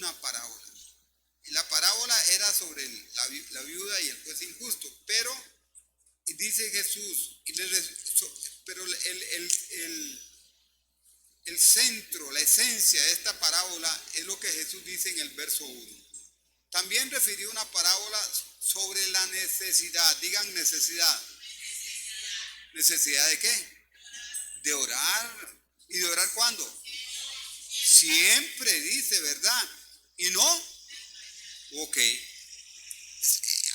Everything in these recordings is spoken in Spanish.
una parábola. Y la parábola era sobre la viuda y el juez injusto, pero dice Jesús, pero el centro, la esencia de esta parábola es lo que Jesús dice en el verso 1. También refirió una parábola sobre la necesidad. Digan necesidad. ¿Necesidad de qué? De orar. ¿Y de orar cuándo? Siempre dice, ¿verdad? ¿Y no? Ok.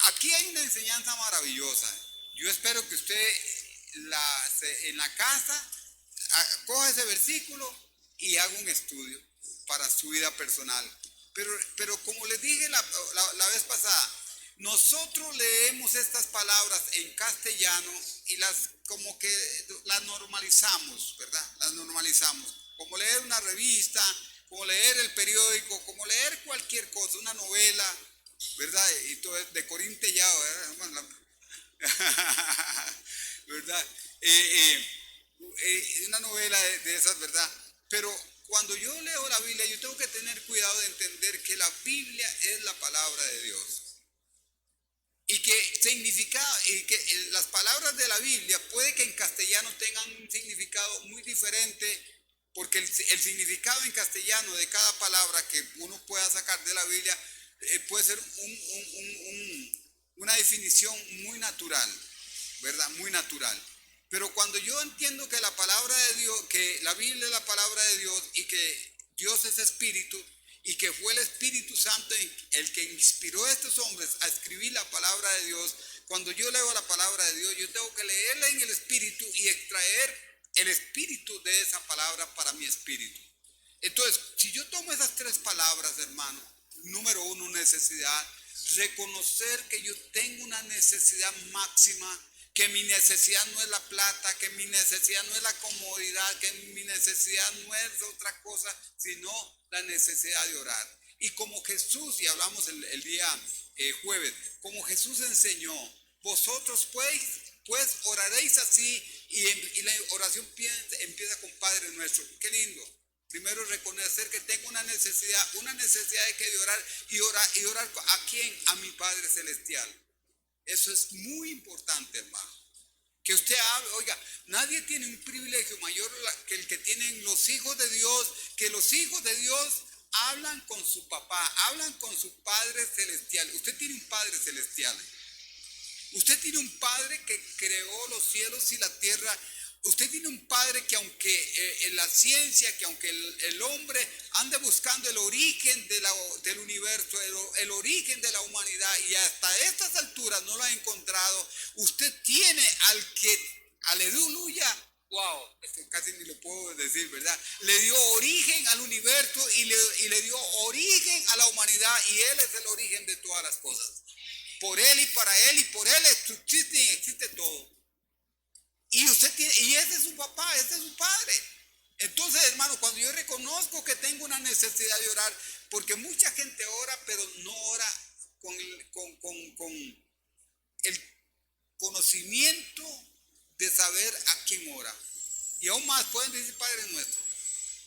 Aquí hay una enseñanza maravillosa. Yo espero que usted en la casa coja ese versículo y haga un estudio para su vida personal. Pero como les dije la vez pasada, nosotros leemos estas palabras en castellano y como que las normalizamos, ¿verdad? Las normalizamos. Como leer una revista, como leer el periódico, como leer cualquier cosa, una novela, ¿verdad? Y todo es de corintellado, ¿verdad? ¿Verdad? Una novela de esas, ¿verdad? Pero cuando yo leo la Biblia, yo tengo que tener cuidado de entender que la Biblia es la palabra de Dios. Y que las palabras de la Biblia puede que en castellano tengan un significado muy diferente, porque el significado en castellano de cada palabra que uno pueda sacar de la Biblia puede ser una definición muy natural, ¿verdad? Muy natural. Pero cuando yo entiendo que la palabra de Dios, que la Biblia es la palabra de Dios y que Dios es espíritu y que fue el Espíritu Santo el que inspiró a estos hombres a escribir la palabra de Dios, cuando yo leo la palabra de Dios, yo tengo que leerla en el espíritu y extraer el espíritu de esa palabra para mi espíritu. Entonces, si yo tomo esas tres palabras, hermano, número uno, necesidad, reconocer que yo tengo una necesidad máxima, que mi necesidad no es la plata, que mi necesidad no es la comodidad, que mi necesidad no es otra cosa, sino la necesidad de orar. Y como Jesús, y hablamos el día jueves, como Jesús enseñó, vosotros pues oraréis así, y la oración empieza con Padre Nuestro. Qué lindo. Primero reconocer que tengo una necesidad de que de orar, y orar ¿a quién? A mi Padre Celestial. Eso es muy importante, hermano. Que usted hable, oiga, nadie tiene un privilegio mayor que el que tienen los hijos de Dios, que los hijos de Dios hablan con su papá, hablan con su Padre Celestial. Usted tiene un Padre Celestial. Usted tiene un Padre que creó los cielos y la tierra. Usted tiene un Padre que aunque en la ciencia, que aunque el hombre ande buscando el origen del universo, el origen de la humanidad, y hasta estas alturas no lo ha encontrado, usted tiene al que, aleluya, wow, esto casi ni lo puedo decir, ¿verdad? Le dio origen al universo y le dio origen a la humanidad, y Él es el origen de todas las cosas. Por Él y para Él y por Él existe todo. Y ese es su papá, ese es su padre. Entonces, hermano, cuando yo reconozco que tengo una necesidad de orar, porque mucha gente ora, pero no ora con el conocimiento de saber a quién ora. Y aún más pueden decir Padre Nuestro,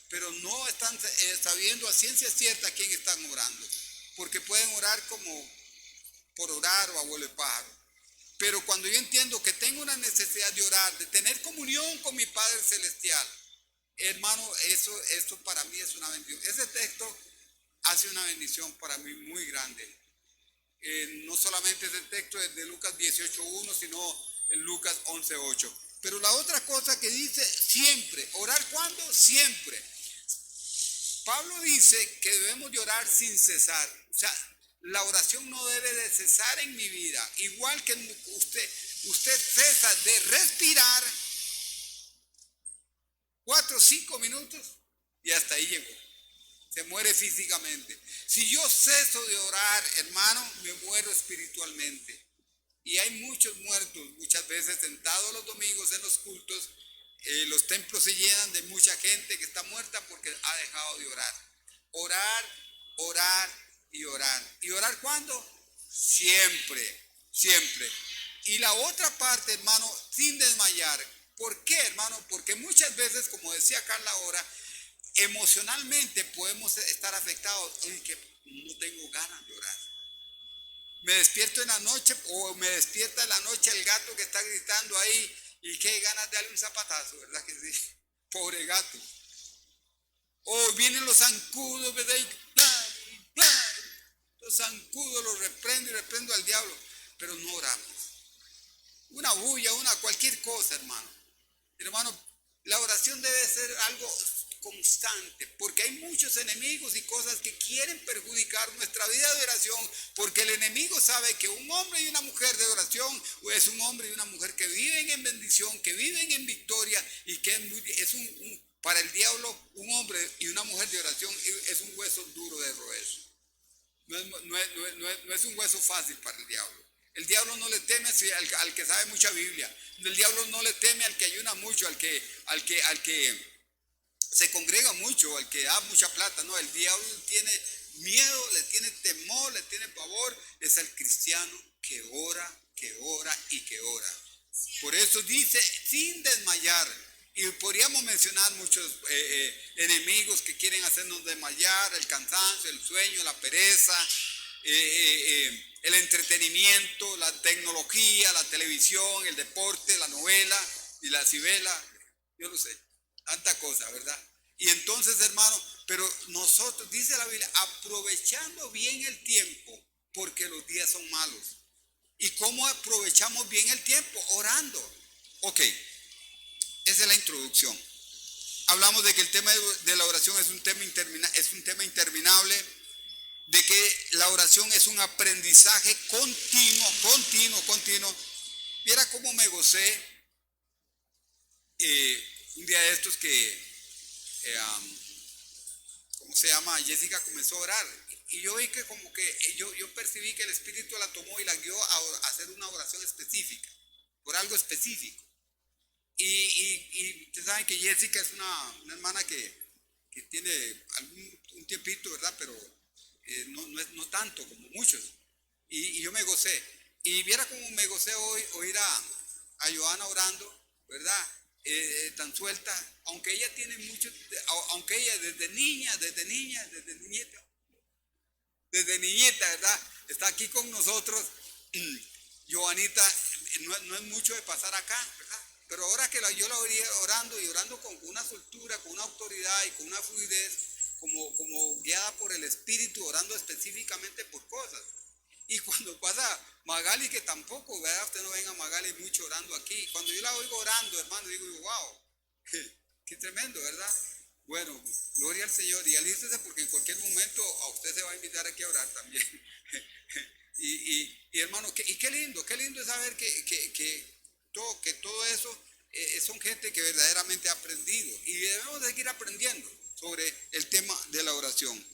pero no están sabiendo a ciencia cierta a quién están orando, porque pueden orar como por orar o a vuelo de pájaro. Pero cuando yo entiendo que tengo una necesidad de orar, de tener comunión con mi Padre Celestial, hermano, eso para mí es una bendición. Ese texto hace una bendición para mí muy grande. No solamente es el texto de Lucas 18:1, sino en Lucas 11:8. Pero la otra cosa que dice, siempre. ¿Orar cuándo? Siempre. Pablo dice que debemos de orar sin cesar. O sea, la oración no debe de cesar en mi vida. Igual que usted cesa de respirar 4 o 5 minutos y hasta ahí llegó. Se muere físicamente. Si yo ceso de orar, hermano, me muero espiritualmente. Y hay muchos muertos, muchas veces sentados los domingos en los cultos. Los templos se llenan de mucha gente que está muerta porque ha dejado de orar. Orar y orar. ¿Y orar cuándo? Siempre, siempre. Y la otra parte, hermano, sin desmayar. ¿Por qué, hermano? Porque muchas veces, como decía Carla ahora, emocionalmente podemos estar afectados. Oye, que no tengo ganas de orar. Me despierto en la noche o me despierta en la noche el gato que está gritando ahí y qué ganas de darle un zapatazo, ¿verdad que sí? Pobre gato. O vienen los zancudos, ¿verdad? Los zancudos los reprendo y reprendo al diablo, pero no oramos. Una bulla, cualquier cosa, hermano. Hermano, la oración debe ser algo constante, porque hay muchos enemigos y cosas que quieren perjudicar nuestra vida de oración, porque el enemigo sabe que un hombre y una mujer de oración es un hombre y una mujer que viven en bendición, que viven en victoria y que para el diablo un hombre y una mujer de oración es un hueso duro de roer. No es un hueso fácil para el diablo. El diablo no le teme al que sabe mucha Biblia. El diablo no le teme al que ayuna mucho, al que se congrega mucho, al que da mucha plata. No, el diablo tiene miedo, le tiene temor, le tiene pavor. Es al cristiano que ora y que ora. Por eso dice, sin desmayar. Y podríamos mencionar muchos enemigos que quieren hacernos desmayar: el cansancio, el sueño, la pereza, el entretenimiento, la tecnología, la televisión, el deporte, la novela y la cibela, yo no sé, tanta cosa, ¿verdad? Y entonces, hermano, pero nosotros, dice la Biblia, aprovechando bien el tiempo, porque los días son malos. ¿Y cómo aprovechamos bien el tiempo? Orando. Ok, esa es la introducción. Hablamos de que el tema de la oración es un tema interminable, de que la oración es un aprendizaje continuo. Viera cómo me gocé un día de estos que, ¿cómo se llama? Jessica comenzó a orar. Y yo vi que como que yo percibí que el Espíritu la tomó y la guió a hacer una oración específica, por algo específico. Y ustedes saben que Jessica es una hermana que tiene un tiempito, ¿verdad? Pero no tanto como muchos. Y yo me gocé. Y viera cómo me gocé hoy oír a Johanna orando, ¿verdad? Tan suelta, aunque ella tiene mucho, aunque ella desde niñita, ¿verdad? Está aquí con nosotros. Johanita no es mucho de pasar acá, ¿verdad? Pero ahora que yo la oí orando y orando con una soltura, con una autoridad y con una fluidez, como guiada por el Espíritu, orando específicamente por cosas. Y cuando pasa Magali, que tampoco, ¿verdad? Usted no ven a Magali mucho orando aquí. Cuando yo la oigo orando, hermano, digo, wow, qué tremendo, ¿verdad? Bueno, gloria al Señor. Y alístese porque en cualquier momento a usted se va a invitar aquí a orar también. y hermano, qué lindo es saber que todo eso son gente que verdaderamente ha aprendido. Y debemos de seguir aprendiendo sobre el tema de la oración.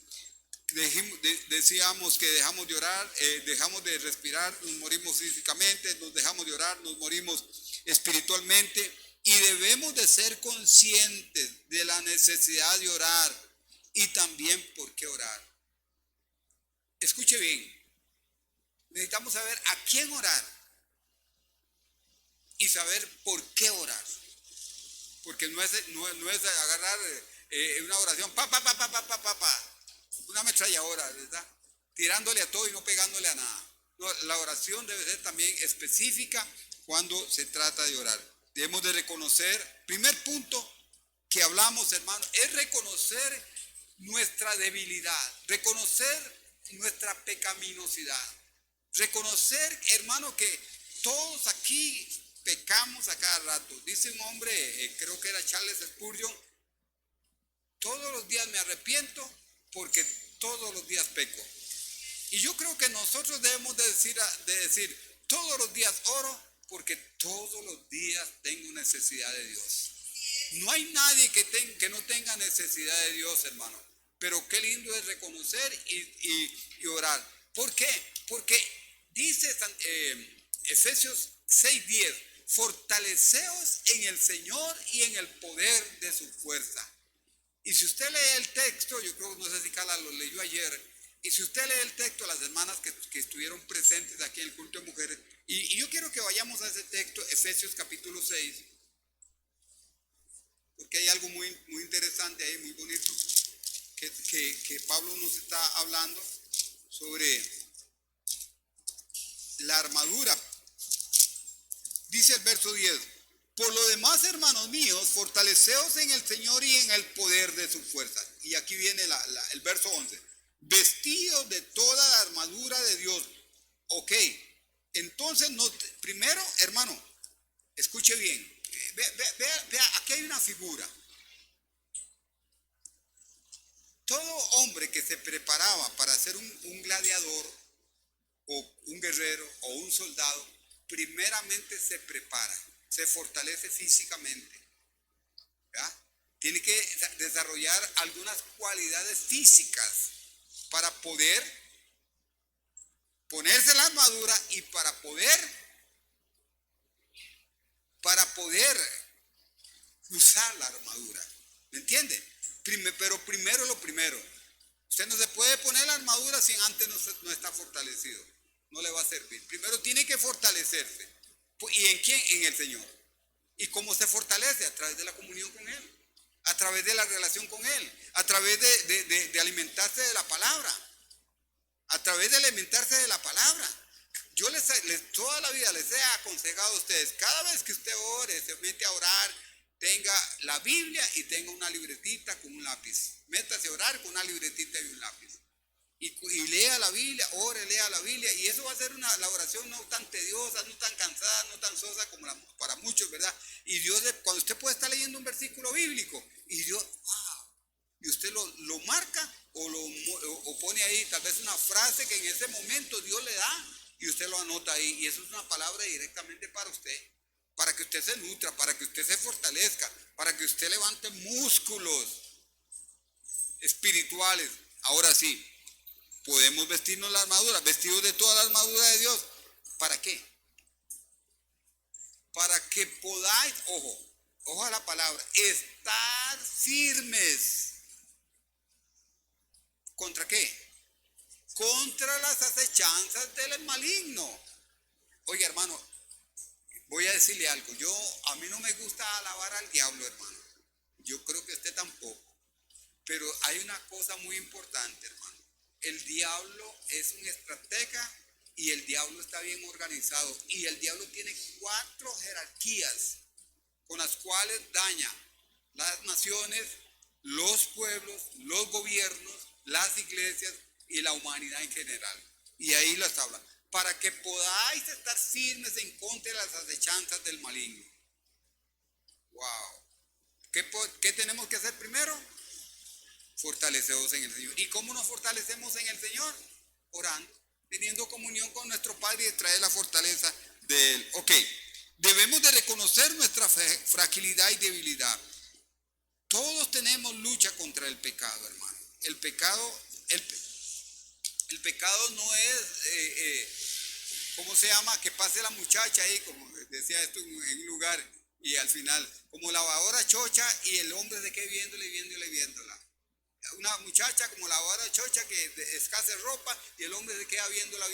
Decíamos que dejamos de orar, dejamos de respirar, nos morimos físicamente, nos dejamos de orar, nos morimos espiritualmente, y debemos de ser conscientes de la necesidad de orar y también por qué orar. Escuche bien, necesitamos saber a quién orar y saber por qué orar, porque no es agarrar una oración una ametralladora, ¿verdad? Tirándole a todo y no pegándole a nada. No, la oración debe ser también específica cuando se trata de orar. Debemos de reconocer, primer punto que hablamos, hermano, es reconocer nuestra debilidad, reconocer nuestra pecaminosidad, reconocer, hermano, que todos aquí pecamos a cada rato. Dice un hombre, creo que era Charles Spurgeon, todos los días me arrepiento porque todos los días peco. Y yo creo que nosotros debemos de decir todos los días oro porque todos los días tengo necesidad de Dios. No hay nadie que no tenga necesidad de Dios, hermano. Pero qué lindo es reconocer y orar. ¿Por qué? Porque dice Efesios 6:10, fortaleceos en el Señor y en el poder de su fuerza. Y si usted lee el texto, yo creo, no sé si Carla lo leyó ayer, y si usted lee el texto, las hermanas que estuvieron presentes aquí en el culto de mujeres, y yo quiero que vayamos a ese texto, Efesios capítulo 6, porque hay algo muy, muy interesante ahí, muy bonito, que Pablo nos está hablando sobre la armadura. Dice el verso 10: por lo demás, hermanos míos, fortaleceos en el Señor y en el poder de su fuerza. Y aquí viene el verso 11. Vestidos de toda la armadura de Dios. Ok, entonces, primero, hermano, escuche bien. Vea, aquí hay una figura. Todo hombre que se preparaba para ser un gladiador o un guerrero o un soldado, primeramente se prepara, se fortalece físicamente, ¿ya? Tiene que desarrollar algunas cualidades físicas para poder ponerse la armadura y para poder usar la armadura. ¿Me entiende? Pero primero lo primero. Usted no se puede poner la armadura si antes no está fortalecido. No le va a servir. Primero tiene que fortalecerse. ¿Y en quién? En el Señor. ¿Y cómo se fortalece? A través de la comunión con Él. A través de la relación con Él. A través de alimentarse de la palabra. A través de alimentarse de la palabra. Yo toda la vida les he aconsejado a ustedes, cada vez que usted ore, se mete a orar, tenga la Biblia y tenga una libretita con un lápiz. Métase a orar con una libretita y un lápiz. Y lea la Biblia, ore, lea la Biblia. Y eso va a ser la oración no tan tediosa, no tan cansada, no tan sosa como para muchos, ¿verdad? Y Dios, cuando usted puede estar leyendo un versículo bíblico, y Dios, wow, y usted lo marca o pone ahí tal vez una frase que en ese momento Dios le da, y usted lo anota ahí. Y eso es una palabra directamente para usted. Para que usted se nutra, para que usted se fortalezca, para que usted levante músculos espirituales. Ahora sí, podemos vestirnos la armadura, vestidos de toda la armadura de Dios. ¿Para qué? Para que podáis, ojo a la palabra, estar firmes. ¿Contra qué? Contra las acechanzas del maligno. Oye, hermano, voy a decirle algo. A mí no me gusta alabar al diablo, hermano. Yo creo que usted tampoco. Pero hay una cosa muy importante, hermano. El diablo es un estratega y el diablo está bien organizado. Y el diablo tiene 4 jerarquías con las cuales daña las naciones, los pueblos, los gobiernos, las iglesias y la humanidad en general. Y ahí las habla. Para que podáis estar firmes en contra de las acechanzas del maligno. Wow. ¿Qué tenemos que hacer primero? Fortaleceos en el Señor. ¿Y cómo nos fortalecemos en el Señor? Orando, teniendo comunión con nuestro Padre y traer la fortaleza de Él. Ok, debemos de reconocer nuestra fragilidad y debilidad. Todos tenemos lucha contra el pecado, hermano. El pecado no es, ¿cómo se llama? Que pase la muchacha ahí, como decía esto en un lugar, y al final, como lavadora chocha, y el hombre se quede viéndola. Una muchacha como lavadora chocha que escase ropa, y el hombre se queda viéndola.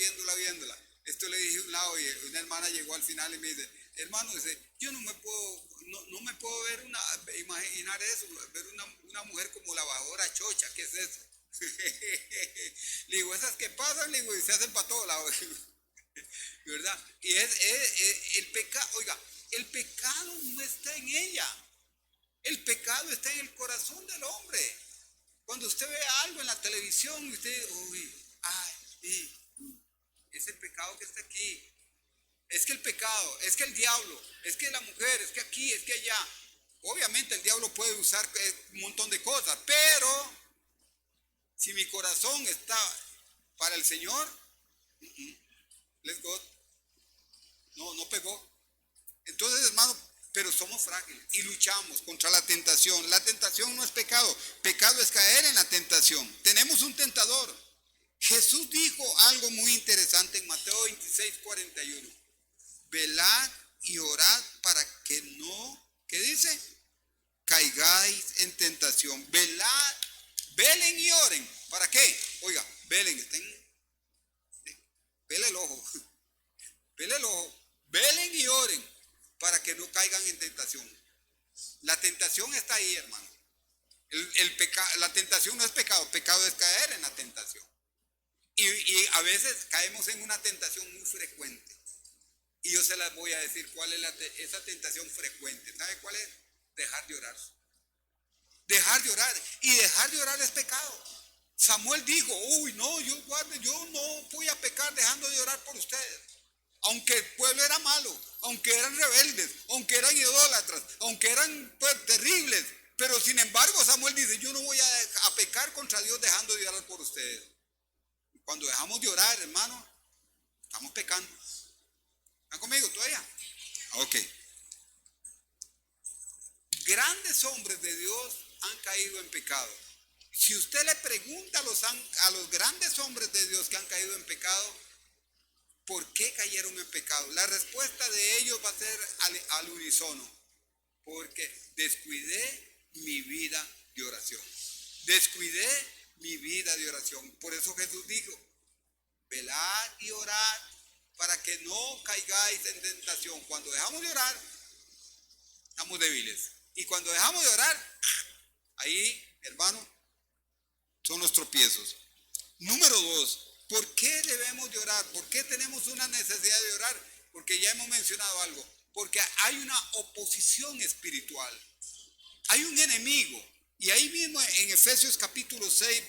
Esto le dije a un lado, y una hermana llegó al final y me dice, hermano, dice, yo no me puedo imaginar eso, ver una mujer como lavadora chocha, ¿qué es eso? Le digo, esas que pasan, le digo, y se hacen para todos lados, ¿verdad? Y el pecado, oiga, el pecado no está en ella, el pecado está en el corazón del hombre. Cuando usted ve algo en la televisión, usted, es el pecado que está aquí. Es que el pecado, es que el diablo, es que la mujer, es que aquí, es que allá. Obviamente el diablo puede usar un montón de cosas, pero si mi corazón está para el Señor, let's go. No pegó. Entonces, hermano, pero somos frágiles y luchamos contra la tentación. La tentación no es pecado. Pecado es caer en la tentación. Tenemos un tentador. Jesús dijo algo muy interesante en Mateo 26:41. Velad y orad para que no, ¿qué dice? Caigáis en tentación. Velad, velen y oren. ¿Para qué? Oiga, velen, vele el ojo. Vele el ojo. Velen y oren para que no caigan en tentación. La tentación está ahí, hermano. La tentación no es pecado, pecado es caer en la tentación. Y a veces caemos en una tentación muy frecuente. Y yo se las voy a decir cuál es esa tentación frecuente. ¿Sabe cuál es? Dejar de orar. Dejar de orar. Y dejar de orar es pecado. Samuel dijo, uy, no, yo no voy a pecar dejando de orar por ustedes. Aunque el pueblo era malo, aunque eran rebeldes, aunque eran idólatras, aunque eran pues, terribles. Pero sin embargo Samuel dice, yo no voy a pecar contra Dios dejando de orar por ustedes. Cuando dejamos de orar, hermano, estamos pecando. ¿Están conmigo todavía? Ok. Grandes hombres de Dios han caído en pecado. Si usted le pregunta a los grandes hombres de Dios que han caído en pecado, ¿por qué cayeron en pecado? La respuesta de ellos va a ser al unísono. Porque descuidé mi vida de oración. Descuidé mi vida de oración. Por eso Jesús dijo, velad y orad para que no caigáis en tentación. Cuando dejamos de orar, estamos débiles. Y cuando dejamos de orar, ahí, hermano, son los tropiezos. Número 2, ¿por qué debemos de orar? ¿Por qué tenemos una necesidad de orar? Porque ya hemos mencionado algo. Porque hay una oposición espiritual. Hay un enemigo. Y ahí mismo en Efesios capítulo 6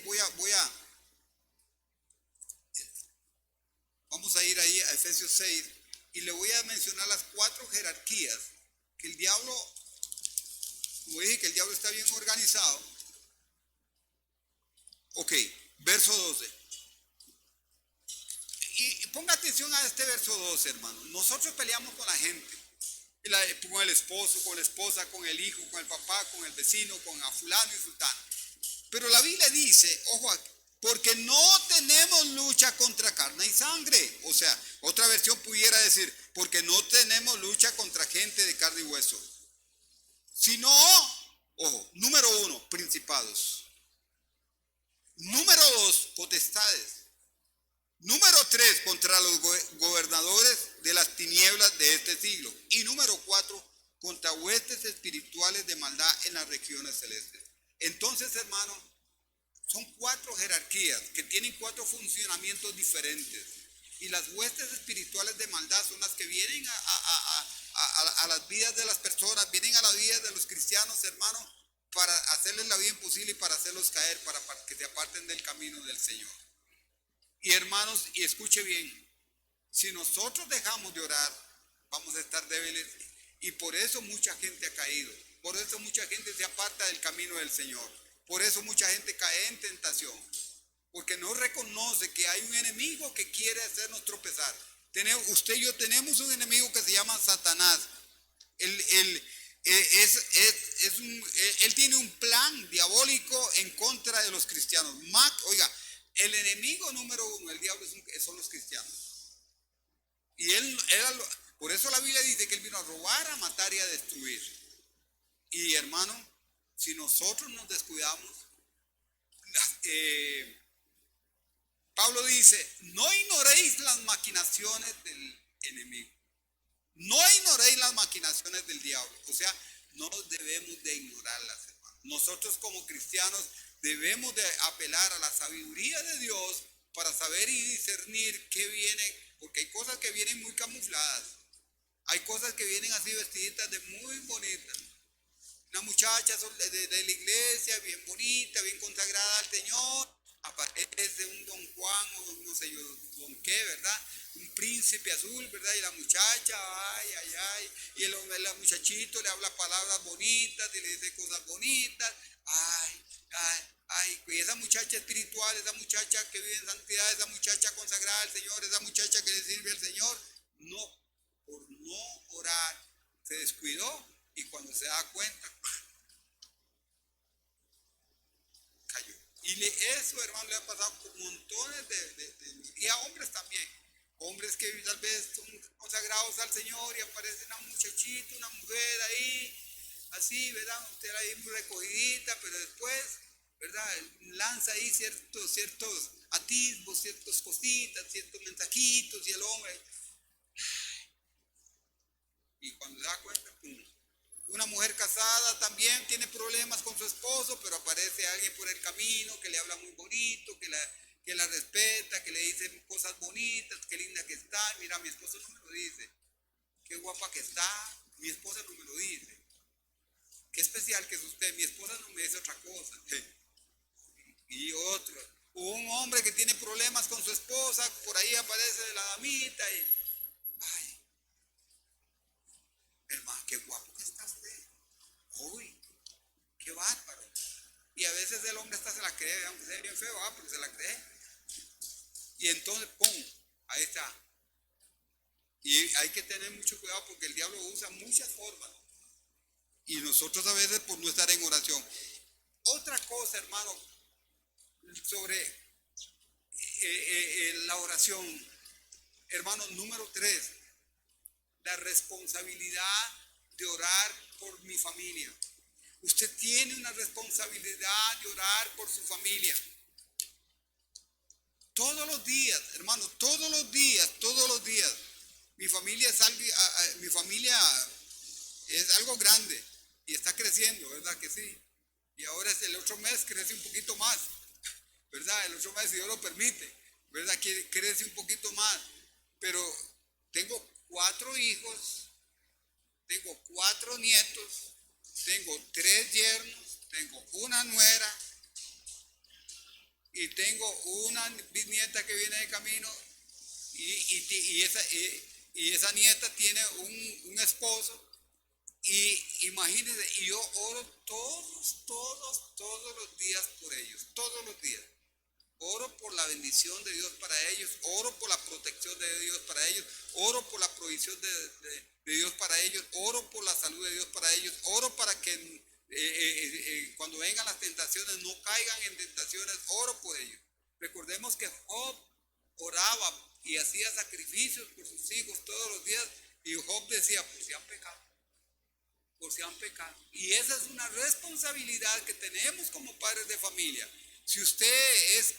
vamos a ir ahí a Efesios 6 y le voy a mencionar las 4 jerarquías que el diablo, como dije que el diablo está bien organizado. Ok, verso 12. Y ponga atención a este verso 12, hermano. Nosotros peleamos con la gente. Con el esposo, con la esposa, con el hijo, con el papá, con el vecino, con a fulano y sultano. Pero la Biblia dice, ojo, porque no tenemos lucha contra carne y sangre. O sea, otra versión pudiera decir, porque no tenemos lucha contra gente de carne y hueso. Sino, ojo, número 1, principados. Número 2, potestades. Número 3, contra los gobernadores de las tinieblas de este siglo. Y número 4, contra huestes espirituales de maldad en las regiones celestes. Entonces, hermano, son 4 jerarquías que tienen 4 funcionamientos diferentes. Y las huestes espirituales de maldad son las que vienen a las vidas de las personas, vienen a las vidas de los cristianos, hermano, para hacerles la vida imposible y para hacerlos caer, para que se aparten del camino del Señor. Y hermanos, y escuche bien, si nosotros dejamos de orar, vamos a estar débiles y por eso mucha gente ha caído, por eso mucha gente se aparta del camino del Señor, por eso mucha gente cae en tentación, porque no reconoce que hay un enemigo que quiere hacernos tropezar. Usted y yo tenemos un enemigo que se llama Satanás. Él tiene un plan diabólico en contra de los cristianos. Oiga, el enemigo número 1, el diablo, son los cristianos. Y por eso la Biblia dice que él vino a robar, a matar y a destruir. Y hermano, si nosotros nos descuidamos, Pablo dice, no ignoréis las maquinaciones del enemigo. No ignoréis las maquinaciones del diablo. O sea, no debemos de ignorarlas, hermano. Nosotros como cristianos debemos de apelar a la sabiduría de Dios para saber y discernir qué viene, porque hay cosas que vienen muy camufladas. Hay cosas que vienen así vestiditas de muy bonitas. Una muchacha de la iglesia, bien bonita, bien consagrada al Señor, aparece un don Juan o no sé yo, don qué, ¿verdad? Un príncipe azul, ¿verdad? Y la muchacha, ay, y el muchachito le habla palabras bonitas y le dice cosas bonitas, y esa muchacha espiritual, esa muchacha que vive en santidad, esa muchacha consagrada al Señor, esa muchacha que le sirve al Señor, por no orar, se descuidó y cuando se da cuenta, cayó. Y eso, hermano, le ha pasado con montones y a hombres también. Hombres que tal vez son consagrados al Señor y aparece una muchachita, una mujer ahí, así, ¿verdad? Usted ahí muy recogidita, pero después, ¿verdad? Lanza ahí ciertos atisbos, ciertas cositas, ciertos mensajitos y el hombre. Y cuando se da cuenta, ¡pum! Una mujer casada también tiene problemas con su esposo, pero aparece alguien por el camino que le habla muy bonito, que la respeta, que le dice cosas bonitas, qué linda que está. Mira, mi esposo no me lo dice. Qué guapa que está, mi esposa no me lo dice. Qué especial que es usted, mi esposa no me dice otra cosa. Y otro, un hombre que tiene problemas con su esposa, por ahí aparece la damita y, ay, hermano, qué guapo que está usted. Uy, qué bárbaro. Y a veces el hombre hasta se la cree, aunque sea bien feo, pero se la cree. Y entonces, ¡pum! Ahí está. Y hay que tener mucho cuidado porque el diablo usa muchas formas. Y nosotros a veces por no estar en oración. Otra cosa, hermano, sobre la oración. Hermano, número 3, la responsabilidad de orar por mi familia. Usted tiene una responsabilidad de orar por su familia. Todos los días, hermano, todos los días, todos los días. Mi familia es algo grande y está creciendo, ¿verdad que sí? Y ahora el otro mes crece un poquito más, ¿verdad? El otro mes, si Dios lo permite, ¿verdad? Que crece un poquito más. Pero tengo 4 hijos, tengo 4 nietos, tengo 3 yernos, tengo una nuera y tengo una bisnieta que viene de camino y esa nieta tiene un esposo. Y imagínense, y yo oro todos los días por ellos, todos los días. Oro por la bendición de Dios para ellos, oro por la protección de Dios para ellos, oro por la provisión de Dios para ellos, oro por la salud de Dios para ellos, oro para que cuando vengan las tentaciones no caigan en tentaciones, oro por ellos. Recordemos que Job oraba y hacía sacrificios por sus hijos todos los días y Job decía, pues si han pecado. Por si han pecado. Y esa es una responsabilidad que tenemos como padres de familia. Si usted es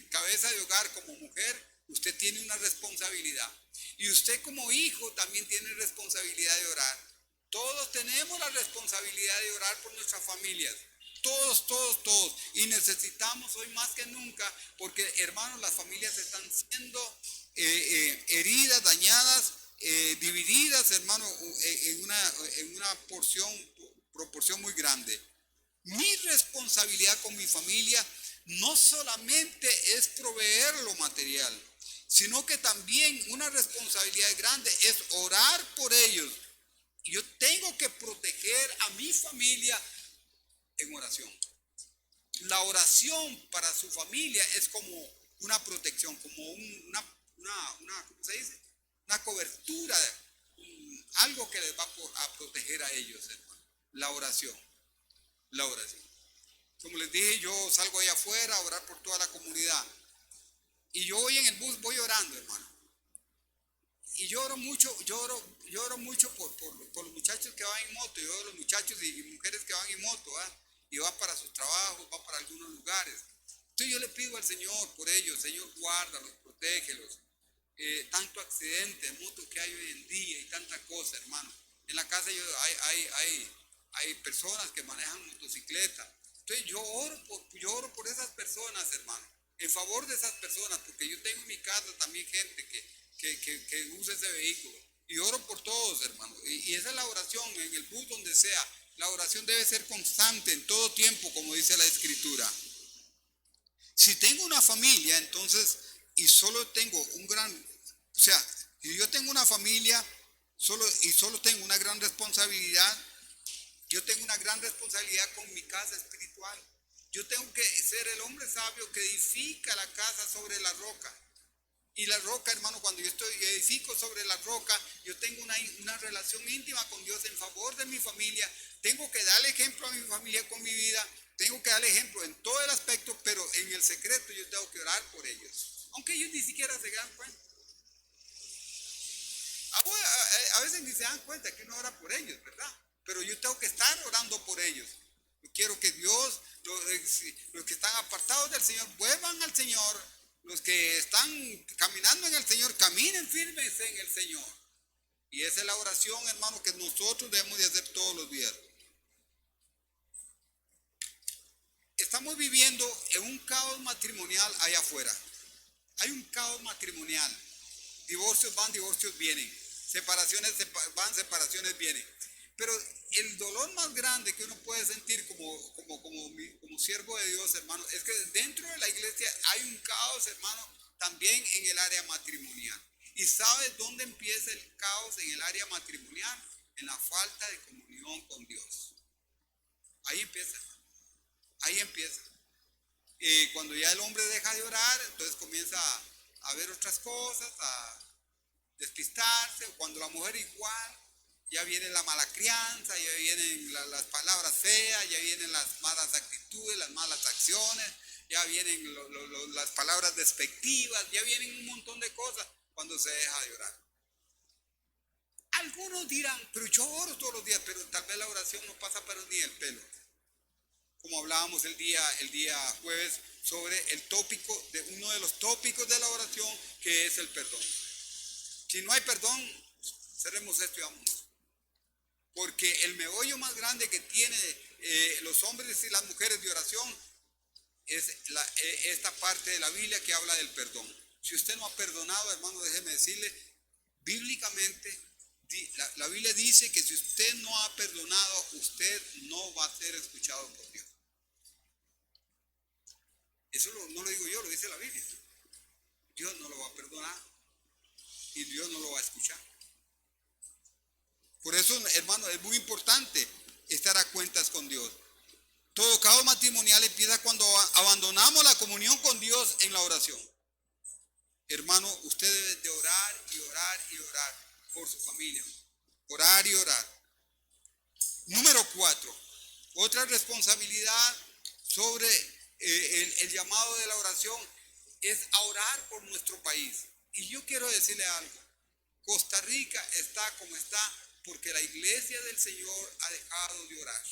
cabeza de hogar como mujer, usted tiene una responsabilidad. Y usted como hijo también tiene responsabilidad de orar. Todos tenemos la responsabilidad de orar por nuestras familias. Todos. Y necesitamos hoy más que nunca, porque hermanos, las familias están siendo heridas, dañadas, divididas, hermano, en una proporción muy grande. Mi responsabilidad con mi familia no solamente es proveer lo material, sino que también una responsabilidad grande es orar por ellos. Yo tengo que proteger a mi familia en oración. La oración para su familia es como una protección, como ¿cómo se dice? Una cobertura, algo que les va a proteger a ellos, hermano. La oración. Como les dije, yo salgo allá afuera a orar por toda la comunidad. Y yo voy en el bus, voy orando, hermano. Y lloro mucho por los muchachos que van en moto, yo veo los muchachos y mujeres que van en moto, y van para sus trabajos, van para algunos lugares. Entonces yo le pido al Señor por ellos, Señor, guárdalos, protégelos. Tanto accidente de moto que hay hoy en día y tanta cosa, hermano. En la casa hay personas que manejan motocicleta. Entonces yo oro por esas personas, hermano, en favor de esas personas, porque yo tengo en mi casa también gente que usa ese vehículo. Y oro por todos, hermano. Y esa es la oración, en el bus, donde sea. La oración debe ser constante en todo tiempo, como dice la Escritura. Si tengo una familia, entonces, y solo tengo si yo tengo una familia solo tengo una gran responsabilidad, yo tengo una gran responsabilidad con mi casa espiritual. Yo tengo que ser el hombre sabio que edifica la casa sobre la roca. Y la roca, hermano, cuando yo edifico sobre la roca, yo tengo una relación íntima con Dios en favor de mi familia. Tengo que darle ejemplo a mi familia con mi vida. Tengo que darle ejemplo en todo el aspecto, pero en el secreto yo tengo que orar por ellos. Aunque ellos ni siquiera se dan cuenta. A veces ni se dan cuenta que uno ora por ellos, ¿verdad? Pero yo tengo que estar orando por ellos. Yo quiero que Dios, los que están apartados del Señor, vuelvan al Señor. Los que están caminando en el Señor, caminen firmes en el Señor. Y esa es la oración, hermano, que nosotros debemos de hacer todos los días. Estamos viviendo en un caos matrimonial allá afuera. Hay un caos matrimonial. Divorcios van, divorcios vienen. Separaciones van, separaciones vienen. Pero el dolor más grande que uno puede sentir como siervo de Dios, hermano, es que dentro de la iglesia hay un caos, hermano, también en el área matrimonial. ¿Y sabes dónde empieza el caos en el área matrimonial? En la falta de comunión con Dios. Ahí empieza. Ahí empieza. Cuando ya el hombre deja de orar, entonces comienza a ver otras cosas, a despistarse. Cuando la mujer igual, ya viene la mala crianza, ya vienen las palabras feas, ya vienen las malas actitudes, las malas acciones, ya vienen las palabras despectivas, ya vienen un montón de cosas cuando se deja de orar. Algunos dirán, pero yo oro todos los días, pero tal vez la oración no pasa para ni el pelo. Como hablábamos el día jueves sobre el tópico, uno de los tópicos de la oración, que es el perdón. Si no hay perdón, cerremos esto y vámonos. Porque el meollo más grande que tiene los hombres y las mujeres de oración es esta parte de la Biblia que habla del perdón. Si usted no ha perdonado, hermano, déjeme decirle, bíblicamente, la Biblia dice que si usted no ha perdonado, usted no va a ser escuchado por Dios. Eso no lo digo yo, lo dice la Biblia. Dios no lo va a perdonar y Dios no lo va a escuchar. Por eso, hermano, es muy importante estar a cuentas con Dios. Todo caos matrimonial empieza cuando abandonamos la comunión con Dios en la oración. Hermano, usted debe de orar y orar y orar por su familia. Orar y orar. Número 4. Otra responsabilidad sobre el llamado de la oración es a orar por nuestro país. Y yo quiero decirle algo. Costa Rica está como está porque la iglesia del Señor ha dejado de orar.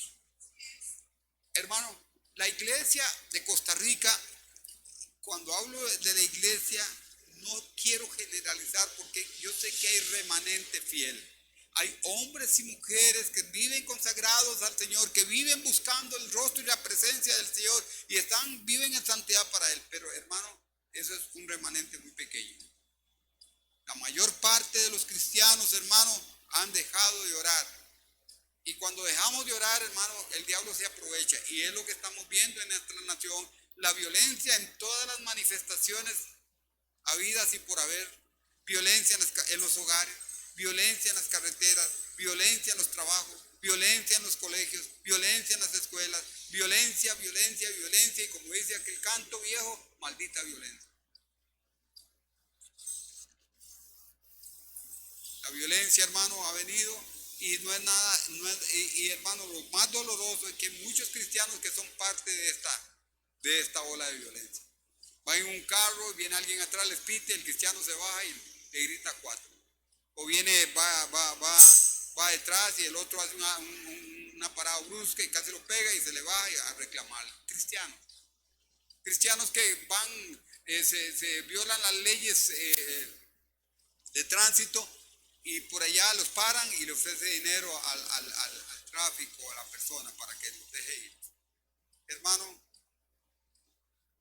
Hermano, la iglesia de Costa Rica, cuando hablo de la iglesia, no quiero generalizar porque yo sé que hay remanente fiel. Hay hombres y mujeres que viven consagrados al Señor, que viven buscando el rostro y la presencia del Señor y viven en santidad para Él. Pero hermano, eso es un remanente muy pequeño. La mayor parte de los cristianos, hermano, han dejado de orar. Y cuando dejamos de orar, hermano, el diablo se aprovecha. Y es lo que estamos viendo en nuestra nación. La violencia en todas las manifestaciones habidas y por haber. Violencia en los hogares, violencia en las carreteras, violencia en los trabajos, violencia en los colegios, violencia en las escuelas, violencia, violencia, violencia. Y como dice aquel canto viejo, maldita violencia. La violencia, hermano, ha venido y no es nada, y hermano, lo más doloroso es que muchos cristianos que son parte de esta ola de violencia. Va en un carro, viene alguien atrás, les pite, el cristiano se baja y le grita 4. O va detrás y el otro hace una parada brusca y casi lo pega y se le va a reclamar. Cristianos que van, se violan las leyes de tránsito y por allá los paran y le ofrece dinero al tráfico, a la persona para que los deje ir. Hermano,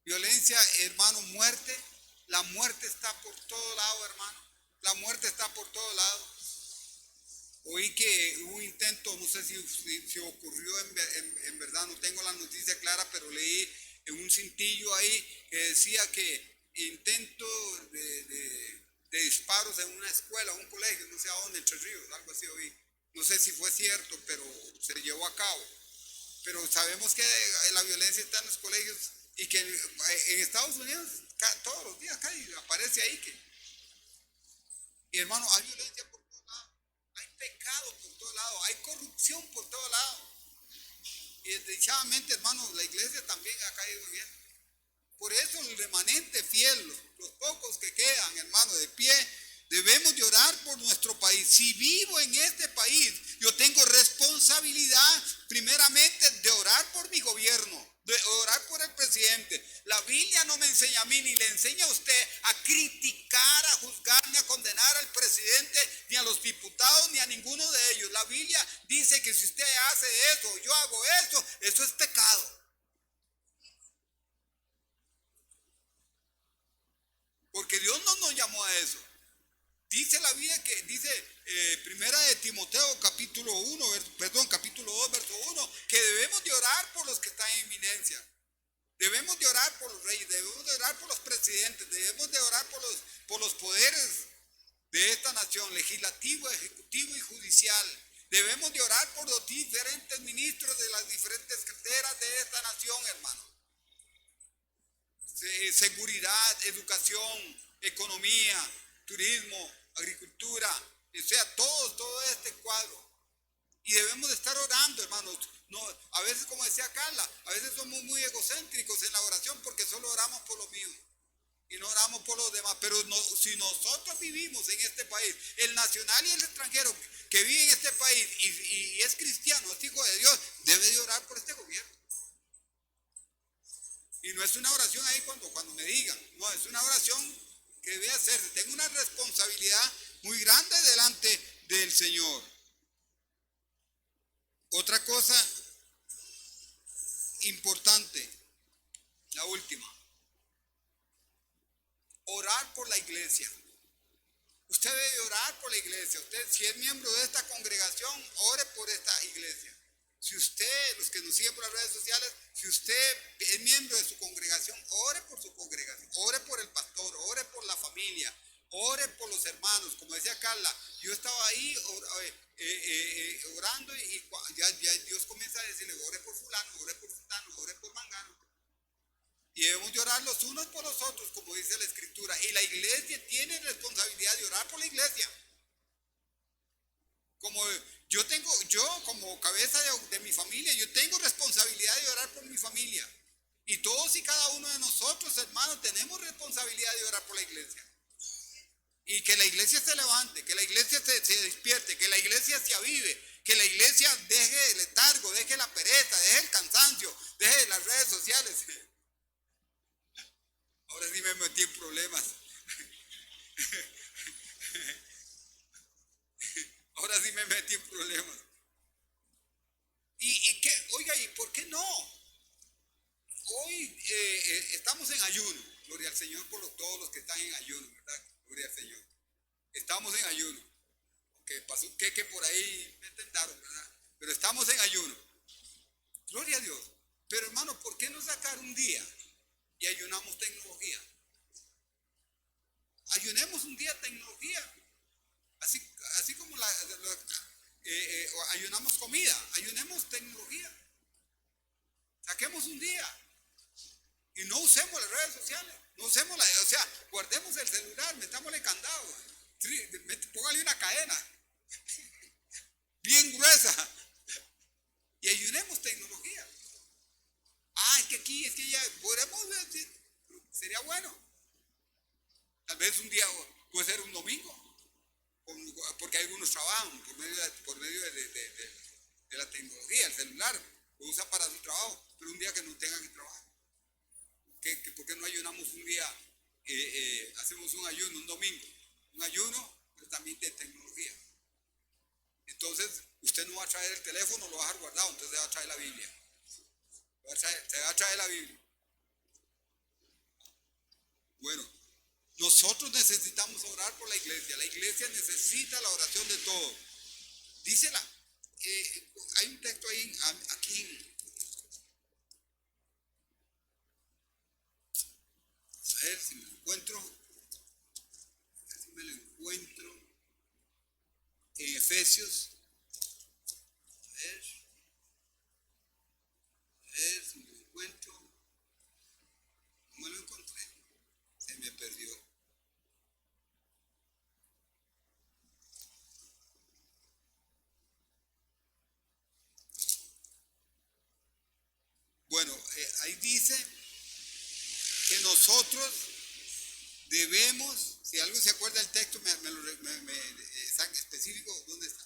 violencia, hermano, muerte. La muerte está por todo lado, hermano. La muerte está por todo lado. Oí que hubo un intento, no sé si ocurrió en verdad, no tengo la noticia clara, pero leí en un cintillo ahí que decía que intento de disparos en una escuela, un colegio, no sé a dónde, Entre Ríos, algo así oí. No sé si fue cierto, pero se llevó a cabo. Pero sabemos que la violencia está en los colegios y que en Estados Unidos todos los días aparece ahí y hermano, hay violencia por todos lados, hay pecado por todos lados, hay corrupción por todos lados. Y desdichadamente, hermano, la iglesia también ha caído bien. Por eso el remanente fiel, los pocos que quedan, hermano, de pie, debemos de orar por nuestro país. Si vivo en este país, yo tengo responsabilidad primeramente de orar por mi gobierno, de orar por el presidente. La Biblia no me enseña a mí ni le enseña a usted a criticar, a juzgar, ni a condenar al presidente, ni a los diputados, ni a ninguno de ellos. La Biblia dice que si usted hace eso, yo hago eso es pecado. Porque Dios no nos llamó a eso. Dice la Biblia que dice primera de Timoteo capítulo 2 verso 1, que debemos de orar por los que están en eminencia. Debemos de orar por los reyes, debemos de orar por los presidentes, debemos de orar por los poderes de esta nación, legislativo, ejecutivo y judicial. Debemos de orar por los diferentes ministros de las diferentes carteras de esta nación, hermano. Seguridad, educación, economía, turismo, agricultura, o sea, todo este cuadro. Y debemos de estar orando, hermanos. No, a veces, como decía Carla, a veces somos muy egocéntricos en la oración porque solo oramos por lo mío y no oramos por los demás. Pero si nosotros vivimos en este país, el nacional y el extranjero que vive en este país y es cristiano, es hijo de Dios, debe de orar por este gobierno. Y no es una oración ahí cuando me digan, no, es una oración que debe hacerse. Tengo una responsabilidad muy grande delante del Señor. Otra cosa importante, la última, orar por la iglesia. Usted debe orar por la iglesia. Usted, si es miembro de esta congregación, ore por esta iglesia. Si usted, los que nos siguen por las redes sociales, si usted es miembro de su congregación, ore por su congregación, ore por el pastor, ore por la familia, ore por los hermanos. Como decía Carla, yo estaba ahí orando y ya Dios comienza a decirle, ore por fulano, ore por fulano, ore por mangano. Y debemos de orar los unos por los otros, como dice la Escritura. Y la iglesia tiene responsabilidad de orar por la iglesia. Como yo como cabeza de mi familia, yo tengo responsabilidad de orar por mi familia. Y todos y cada uno de nosotros, hermanos, tenemos responsabilidad de orar por la iglesia. Y que la iglesia se levante, que la iglesia se despierte, que la iglesia se avive, que la iglesia deje el letargo, deje la pereza, deje el cansancio, deje las redes sociales. Ahora sí me metí en problemas. Ahora sí me metí en problemas. Y que, oiga, ¿y por qué no? Hoy estamos en ayuno. Gloria al Señor por todos los que están en ayuno, ¿verdad? Gloria al Señor. Estamos en ayuno. Que pasó un queque por ahí, me intentaron, ¿verdad? Pero estamos en ayuno. Gloria a Dios. Pero hermano, ¿por qué no sacar un día y ayunamos tecnología? Ayunemos un día tecnología. Así como ayunamos comida, ayunemos tecnología. Saquemos un día y no usemos las redes sociales. No usemos o sea, guardemos el celular, metámosle candado, póngale una cadena bien gruesa y ayunemos tecnología. Es que ya podremos ver, sería bueno. Tal vez un día puede ser un domingo, porque algunos trabajan por medio de la tecnología, el celular, lo usan para su trabajo, pero un día que no tengan que trabajar. ¿Por qué no ayunamos un día? Hacemos un ayuno, un domingo, un ayuno, pero también de tecnología. Entonces, usted no va a traer el teléfono, lo va a dejar guardado, entonces va a traer la Biblia. Se va a traer la Biblia. Bueno, nosotros necesitamos orar por la iglesia. La iglesia necesita la oración de todos. Dísela. Hay un texto ahí, aquí. A ver si me lo encuentro. En Efesios. A ver si me lo encuentro. No me lo encontré. Se me perdió. Bueno, ahí dice que nosotros debemos, si alguien se acuerda del texto, me saca específico, ¿dónde está?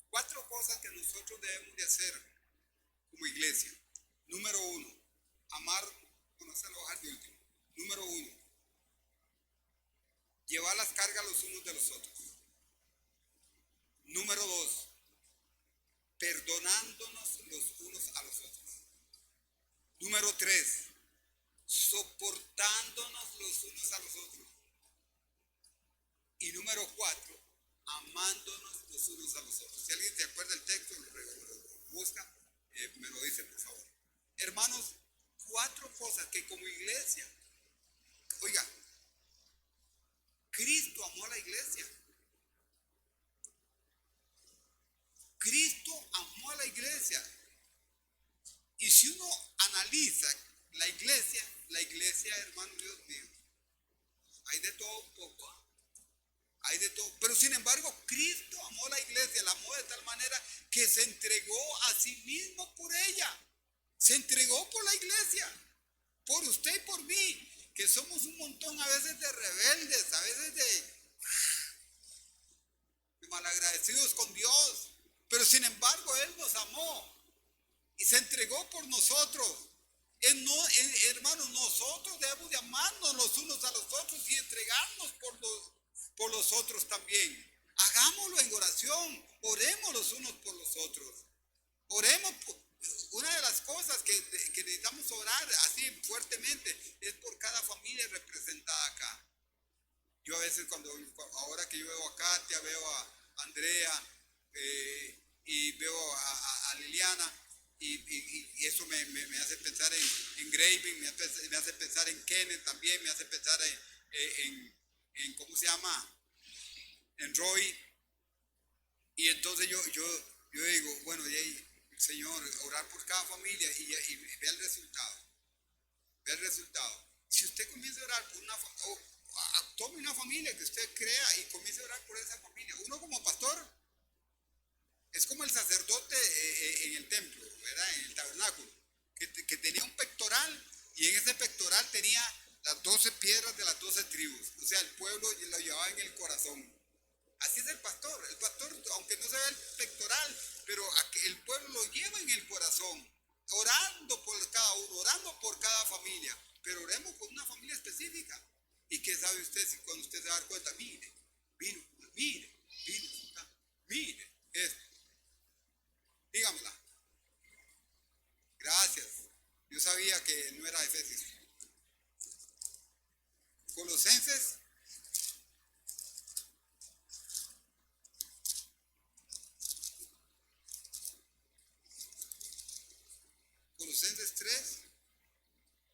4 cosas que nosotros debemos de hacer como iglesia. Número 1, amar, bueno, se lo voy a dejar de último. Número 1, llevar las cargas los unos de los otros. Número 2, perdonándonos los unos a los otros. Número 3, soportándonos los unos a los otros. Y número 4, amándonos los unos a los otros. Si alguien se acuerda del texto, lo busca, me lo dice por favor. Hermanos, 4 cosas que como iglesia, oiga, Cristo amó a la iglesia. Cristo amó a la iglesia. Y si uno analiza la iglesia, hermano, Dios mío, hay de todo un poco, ¿eh? Hay de todo. Pero sin embargo, Cristo amó a la iglesia, la amó de tal manera que se entregó a sí mismo por ella. Se entregó por la iglesia, por usted y por mí, que somos un montón a veces de rebeldes, a veces de malagradecidos con Dios. Pero sin embargo, Él nos amó y se entregó por nosotros. Hermanos, nosotros debemos de amarnos los unos a los otros y entregarnos por los otros también. Hagámoslo en oración, oremos los unos por los otros. Oremos. Una de las cosas que necesitamos orar así fuertemente es por cada familia representada acá. Yo a veces ahora que yo veo a Katia, veo a Andrea y veo a Liliana y eso me hace pensar en Graving, me hace pensar en Kenneth también, me hace pensar en ¿cómo se llama? En Roy. Y entonces yo digo, bueno, Señor, orar por cada familia y ve el resultado. Ve el resultado. Si usted comienza a orar por una familia, tome una familia que usted crea y comience a orar por esa familia. Uno como pastor es como el sacerdote en el templo, ¿verdad? En el tabernáculo, que tenía un pectoral y en ese pectoral tenía las 12 piedras de las 12 tribus. O sea, el pueblo lo llevaba en el corazón. Así es el pastor, aunque no se vea el pectoral, pero el pueblo lo lleva en el corazón, orando por cada uno, orando por cada familia, pero oremos por una familia específica. ¿Y qué sabe usted si cuando usted se da cuenta? Mire, esto, dígamela. Gracias, yo sabía que no era Efesios. Colosenses 3,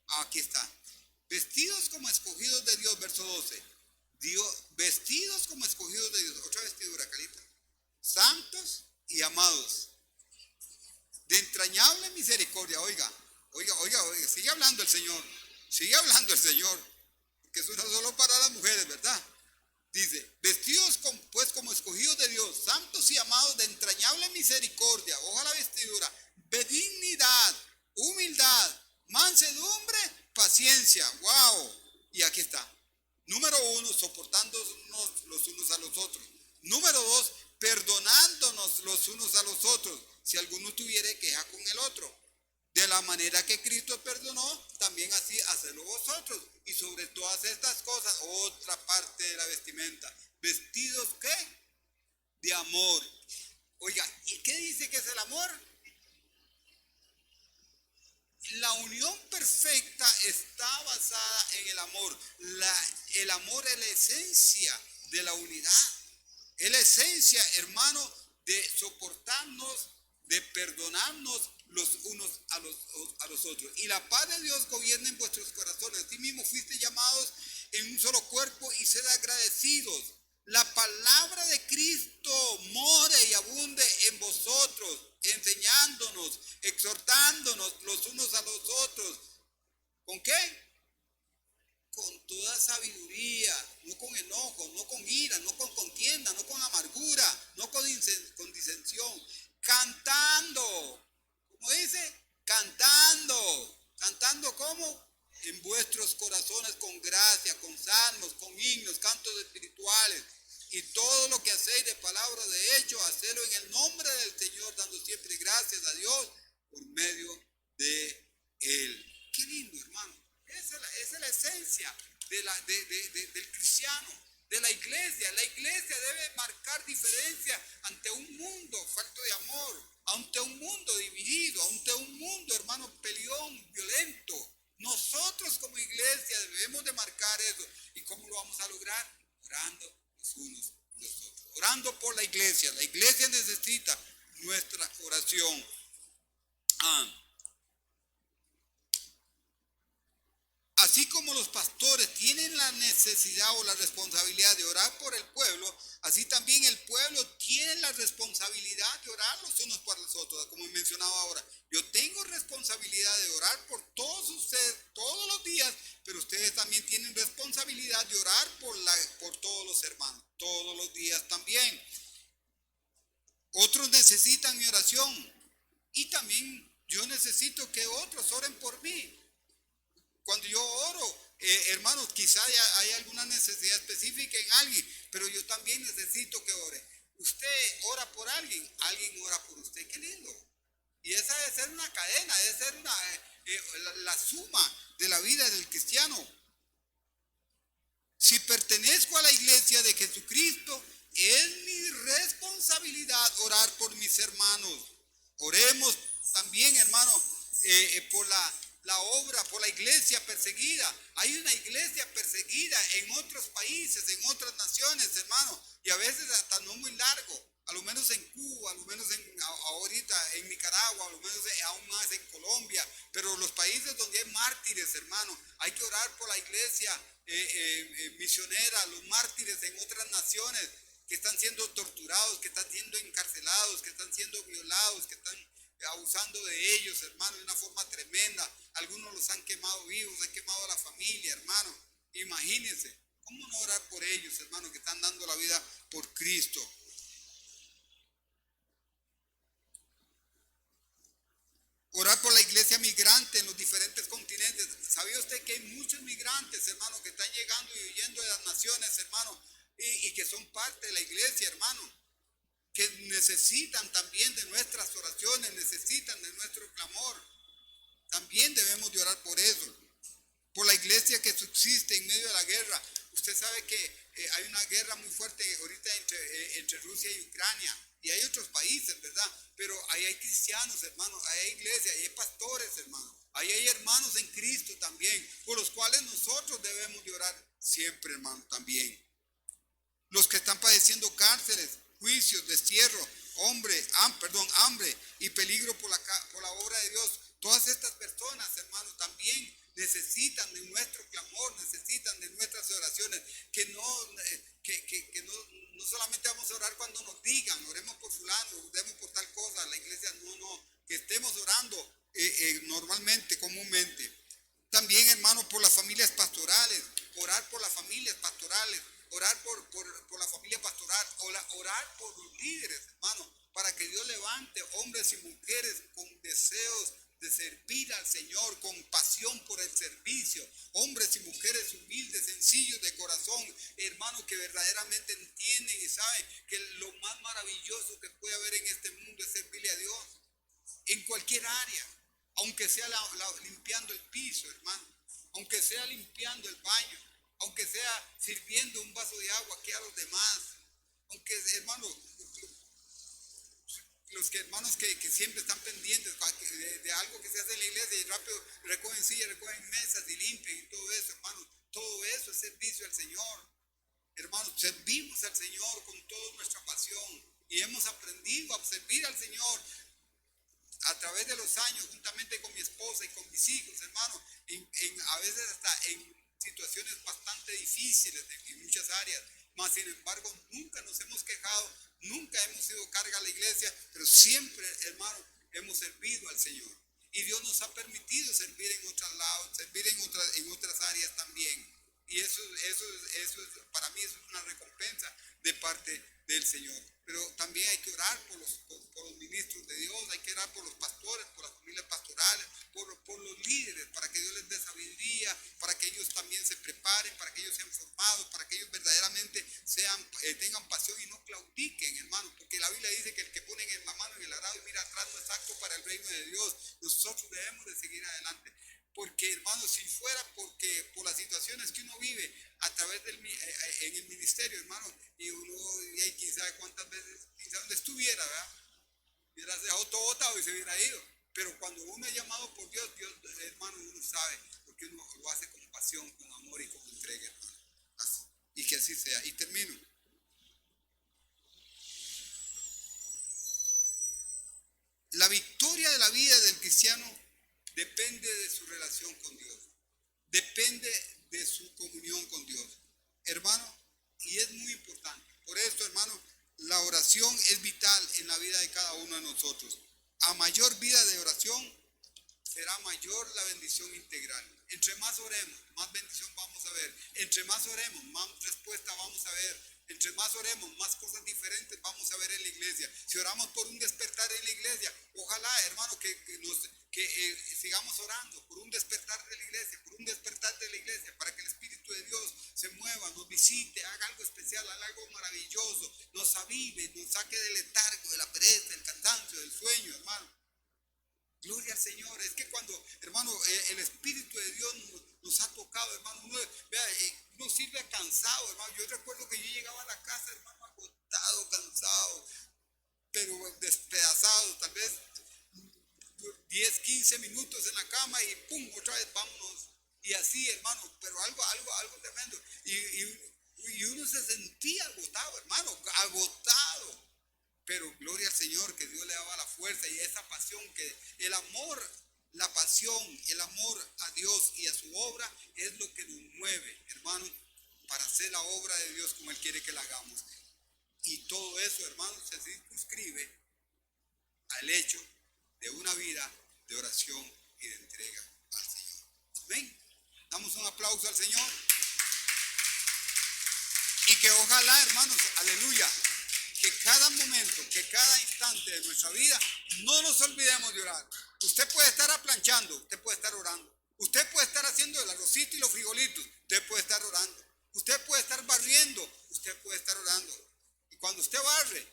aquí está. Vestidos como escogidos de Dios, verso 12. Vestidos como escogidos de Dios. Otra vestidura, Carita. Santos y amados, de entrañable misericordia. Oiga, sigue hablando el Señor. Que eso no es solo para las mujeres, ¿verdad? Dice, vestidos pues como escogidos de Dios, santos y amados de entrañable misericordia. Ojo a la vestidura. Benignidad, humildad, mansedumbre, paciencia. ¡Wow! Y aquí está. Número 1, soportándonos los unos a los otros. Número 2, perdonándonos los unos a los otros, si alguno tuviere queja con el otro. De la manera que Cristo perdonó, también así hacedlo vosotros. Y sobre todas estas cosas, otra parte de la vestimenta. ¿Vestidos qué? De amor. Oiga, ¿y qué dice que es el amor? La unión perfecta está basada en el amor. El amor es la esencia de la unidad. Es la esencia, hermano, de soportarnos, de perdonarnos los unos a los otros. Y la paz de Dios gobierna en vuestros corazones. Así mismo fuiste llamados en un solo cuerpo y sed agradecidos. La palabra de Cristo more y abunde en vosotros, enseñándonos, exhortándonos los unos a los otros. ¿Con qué? Con toda sabiduría, no con enojo, no con ira, no con contienda, no con amargura, no con disensión, cantando. ¿Cómo dice? ¿Cantando cómo? En vuestros corazones con gracia, con salmos, con himnos, cantos espirituales. Y todo lo que hacéis de palabra de hecho, hacedlo en el nombre del Señor, dando siempre gracias a Dios por medio de Él. Qué lindo, hermano. Esa es la esencia del cristiano. de la iglesia. La iglesia debe marcar diferencia ante un mundo falto de amor, ante un mundo dividido, ante un mundo, hermano, peleón, violento. Nosotros como iglesia debemos de marcar eso. ¿Y cómo lo vamos a lograr? Orando los unos por los otros. Orando por la iglesia. La iglesia necesita nuestra oración. Así como los pastores tienen la necesidad o la responsabilidad de orar por el pueblo, así también el pueblo tiene la responsabilidad de orar los unos por los otros, como he mencionado ahora. Yo tengo responsabilidad de orar por todos ustedes todos los días, pero ustedes también tienen responsabilidad de orar por todos los hermanos, todos los días también. Otros necesitan mi oración y también yo necesito que otros oren por mí. Cuando yo oro, hermanos, quizá hay alguna necesidad específica en alguien, pero yo también necesito que ore. Usted ora por alguien, alguien ora por usted, qué lindo. Y esa debe ser una cadena, debe ser la suma de la vida del cristiano. Si pertenezco a la iglesia de Jesucristo, es mi responsabilidad orar por mis hermanos. Oremos también, hermano, por la obra, por la iglesia perseguida. Hay una iglesia perseguida en otros países, en otras naciones, hermano, y a veces hasta no muy largo, a lo menos en Cuba, a lo menos ahorita en Nicaragua, a lo menos aún más en Colombia, pero los países donde hay mártires, hermano, hay que orar por la iglesia misionera, los mártires en otras naciones que están siendo torturados, que están siendo encarcelados, que están siendo violados, que están abusando de ellos, hermano, de una forma tremenda. Algunos los han quemado vivos, han quemado a la familia, hermano. Imagínense, ¿cómo no orar por ellos, hermano, que están dando la vida por Cristo? Orar por la iglesia migrante en los diferentes continentes. ¿Sabía usted que hay muchos migrantes, hermano, que están llegando y huyendo de las naciones, hermano, y que son parte de la iglesia, hermano? Que necesitan también de nuestras oraciones, necesitan de nuestro clamor. También debemos de orar por eso. Por la iglesia que subsiste en medio de la guerra. Usted sabe que hay una guerra muy fuerte ahorita entre Rusia y Ucrania. Y hay otros países, ¿verdad? Pero ahí hay cristianos, hermanos, ahí hay iglesias, ahí hay pastores, hermanos. Ahí hay hermanos en Cristo también, por los cuales nosotros debemos de orar siempre, hermano, también. Los que están padeciendo cárceles, juicios, destierro, hambre y peligro por la obra de Dios. Todas estas personas, hermanos, también necesitan de nuestro clamor, necesitan de nuestras oraciones, que no solamente vamos a orar cuando nos digan, oremos por fulano, oremos por tal cosa, la iglesia que estemos orando normalmente, comúnmente. También, hermanos, por las familias pastorales, orar por las familias pastorales, orar por la familia pastoral, orar por los líderes, hermano, para que Dios levante hombres y mujeres con deseos de servir al Señor, con pasión por el servicio, hombres y mujeres humildes, sencillos de corazón, hermanos, que verdaderamente entienden y saben que lo más maravilloso que puede haber en este mundo es servirle a Dios, en cualquier área, aunque sea limpiando el piso, hermano, aunque sea limpiando el baño, aunque sea sirviendo un vaso de agua aquí a los demás, aunque, hermanos, los hermanos que siempre están pendientes de algo que se hace en la iglesia y rápido recogen sillas, recogen mesas y limpian y todo eso, hermanos, todo eso es servicio al Señor. Hermanos, servimos al Señor con toda nuestra pasión y hemos aprendido a servir al Señor a través de los años, juntamente con mi esposa y con mis hijos, hermanos, a veces hasta en situaciones bastante difíciles en muchas áreas, mas sin embargo nunca nos hemos quejado, nunca hemos sido carga a la iglesia, pero siempre, hermano, hemos servido al Señor. Y Dios nos ha permitido servir en otros lados, servir en otras áreas también. Y eso para mí, eso es una recompensa de parte del Señor. Pero también hay que orar por los ministros de Dios, hay que orar por los pastores, por las familias pastorales, por los líderes, para que Dios les dé sabiduría, para que ellos también se preparen, para que ellos sean formados, para que ellos verdaderamente tengan pasión y no claudiquen, hermanos, porque la Biblia dice que el que pone la mano en el arado y mira atrás no es apto para el reino de Dios. Nosotros debemos de seguir adelante. Porque, hermanos, si fuera por las situaciones que uno vive a través en el ministerio ministerio, hermano, y uno, y quién sabe cuántas veces, quién sabe dónde estuviera, ¿verdad? Hubiera dejado todo botado y se hubiera ido. Pero cuando uno es llamado por Dios, Dios, hermano, uno sabe, porque uno lo hace con pasión, con amor y con entrega, hermano. Así. Y que así sea. Y termino. La victoria de la vida del cristiano depende de su relación con Dios. Depende de su comunión con Dios. Hermano, y es muy importante. Por esto, hermano, la oración es vital en la vida de cada uno de nosotros. A mayor vida de oración, será mayor la bendición integral. Entre más oremos, más bendición vamos a ver. Entre más oremos, más respuesta vamos a ver. Entre más oremos, más cosas diferentes vamos a ver en la iglesia. Si oramos por un despertar en la iglesia, ojalá, hermano, que sigamos orando por un despertar de la iglesia, por un despertar de la iglesia, para que el Espíritu de Dios se mueva, nos visite, haga algo especial, haga algo maravilloso, nos avive, nos saque del letargo, de la pereza, del cansancio, del sueño, hermano. Gloria al Señor. Es que cuando, hermano, el Espíritu de Dios nos ha tocado, hermano, uno sirve cansado, hermano. Yo recuerdo que yo llegaba a la casa, hermano, agotado, cansado, pero despedazado, tal vez 10, 15 minutos en la cama y pum, otra vez vámonos. Y así, hermano, pero algo tremendo. Y uno se sentía agotado, hermano, agotado. Pero gloria al Señor, que Dios le daba la fuerza y esa pasión, que el amor, la pasión, el amor a Dios y a su obra es lo que nos mueve, hermano, para hacer la obra de Dios como Él quiere que la hagamos. Y todo eso, hermano, se circunscribe al hecho de una vida de oración y de entrega al Señor. Amén. Damos un aplauso al Señor. Y que ojalá, hermanos, aleluya, que cada momento, que cada instante de nuestra vida, no nos olvidemos de orar. Usted puede estar aplanchando, usted puede estar orando. Usted puede estar haciendo el arrocito y los frijolitos, usted puede estar orando. Usted puede estar barriendo, usted puede estar orando. Y cuando usted barre,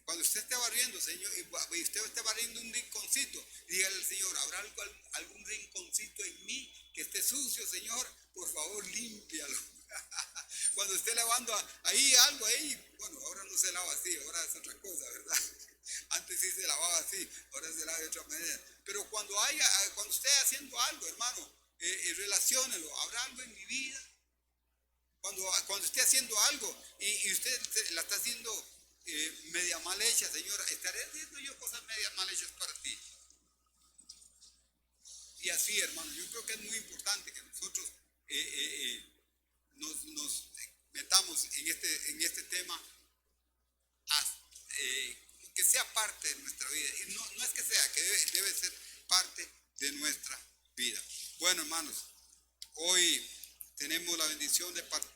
cuando usted esté barriendo, Señor, y usted esté barriendo un rinconcito, dígale al Señor, ¿habrá algún rinconcito en mí que esté sucio, Señor? Por favor, límpialo. Cuando esté lavando ahí algo ahí, bueno, ahora no se lava así, ahora es otra cosa, ¿verdad? Antes sí se lavaba así, ahora se lava de otra manera. Pero cuando esté haciendo algo, hermano, relaciónelo. ¿Habrá algo en mi vida? Cuando esté haciendo algo y usted la está haciendo media mal hecha, Señora, estaré haciendo yo cosas medias mal hechas para ti. Y así, hermano, yo creo que es muy importante que nosotros nos metamos en este tema, que sea parte de nuestra vida. Y no es que sea, que debe ser parte de nuestra vida. Bueno, hermanos, hoy tenemos la bendición de participar.